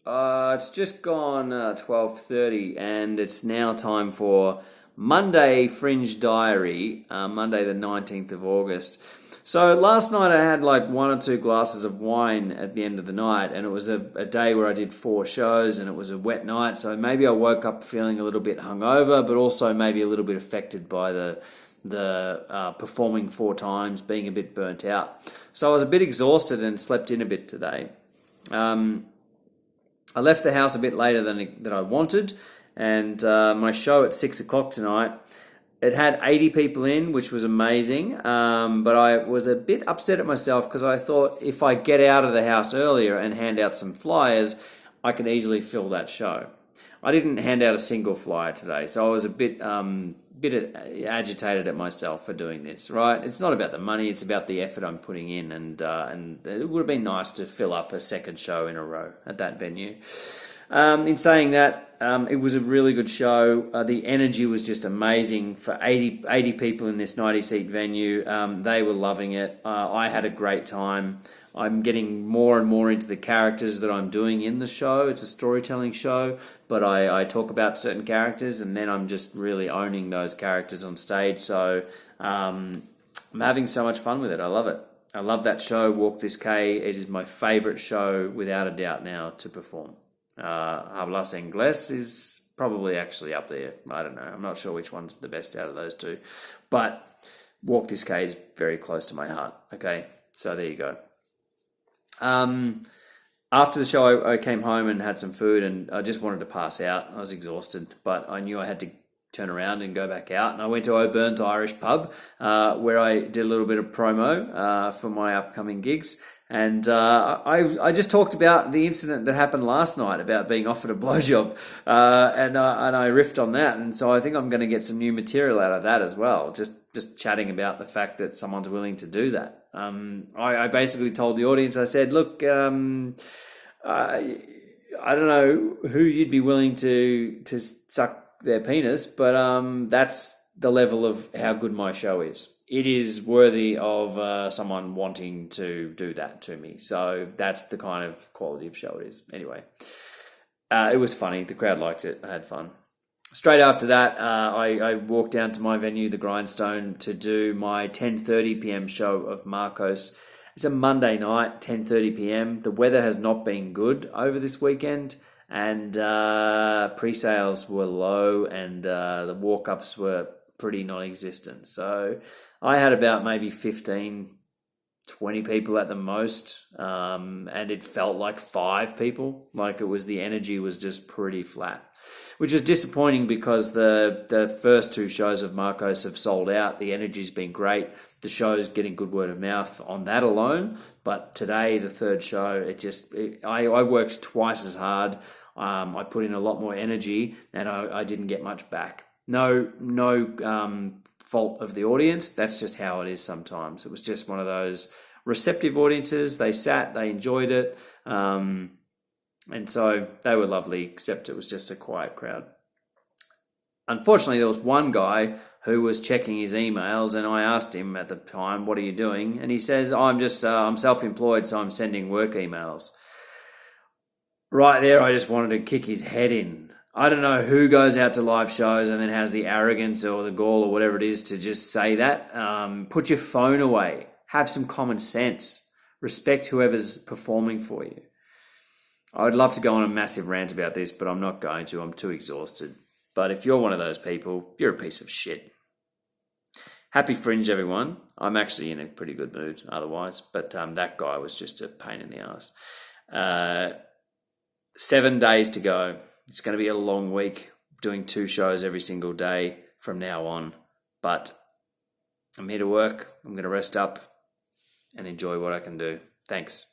It's just gone 12:30, and it's now time for Monday Fringe Diary, Monday the 19th of August. So last night I had like one or two glasses of wine at the end of the night, and it was a day where I did 4 shows, and it was a wet night, so maybe I woke up feeling a little bit hungover, but also maybe a little bit affected by the performing 4 times, being a bit burnt out. So I was a bit exhausted and slept in a bit today. I left the house a bit later than I wanted, and my show at 6 o'clock tonight, it had 80 people in, which was amazing, but I was a bit upset at myself because I thought if I get out of the house earlier and hand out some flyers, I can easily fill that show. I didn't hand out a single flyer today, so I was a bit agitated at myself for doing this, right? It's not about the money, it's about the effort I'm putting in, and it would have been nice to fill up a second show in a row at that venue. In saying that, it was a really good show. The energy was just amazing for 80 people in this 90-seat venue. They were loving it. I had a great time. I'm getting more and more into the characters that I'm doing in the show. It's a storytelling show, but I talk about certain characters, and then I'm just really owning those characters on stage. So I'm having so much fun with it. I love it. I love that show, Walk This K. It is my favourite show, without a doubt, now to perform. Hablas Inglés is probably actually up there. I don't know. I'm not sure which one's the best out of those two. But Walk This K is very close to my heart. Okay, so there you go. After the show, I came home and had some food, and I just wanted to pass out. I was exhausted, but I knew I had to turn around and go back out. And I went to O'Burnt Irish Pub, where I did a little bit of promo for my upcoming gigs. And I just talked about the incident that happened last night about being offered a blowjob, and I riffed on that. And so I think I'm going to get some new material out of that as well. Just chatting about the fact that someone's willing to do that. I basically told the audience, I said, look, I don't know who you'd be willing to suck their penis, but that's the level of how good my show is. It is worthy of someone wanting to do that to me. So that's the kind of quality of show it is. Anyway, it was funny. The crowd liked it. I had fun. Straight after that, I walked down to my venue, the Grindstone, to do my 10:30 p.m. show of Marcos. It's a Monday night, 10:30 p.m. The weather has not been good over this weekend, and pre-sales were low, and the walk-ups were pretty non-existent. So I had about maybe 15, 20 people at the most, and it felt like 5 people. Like the energy was just pretty flat, which is disappointing because the first 2 shows of Marcos have sold out. The energy's been great. The show's getting good word of mouth on that alone. But today, the 3rd show, I worked twice as hard. I put in a lot more energy, and I didn't get much back. No fault of the audience. That's just how it is sometimes. It was just one of those receptive audiences. They sat, they enjoyed it, and so they were lovely, except it was just a quiet crowd. Unfortunately, there was one guy who was checking his emails, and I asked him at the time, what are you doing? And he says, I'm self-employed, so I'm sending work emails. Right there, I just wanted to kick his head in. I don't know who goes out to live shows and then has the arrogance or the gall or whatever it is to just say that. Put your phone away. Have some common sense. Respect whoever's performing for you. I would love to go on a massive rant about this, but I'm not going to. I'm too exhausted. But if you're one of those people, you're a piece of shit. Happy Fringe, everyone. I'm actually in a pretty good mood otherwise, but that guy was just a pain in the ass. 7 days to go. It's going to be a long week, doing 2 shows every single day from now on. But I'm here to work. I'm going to rest up and enjoy what I can do. Thanks.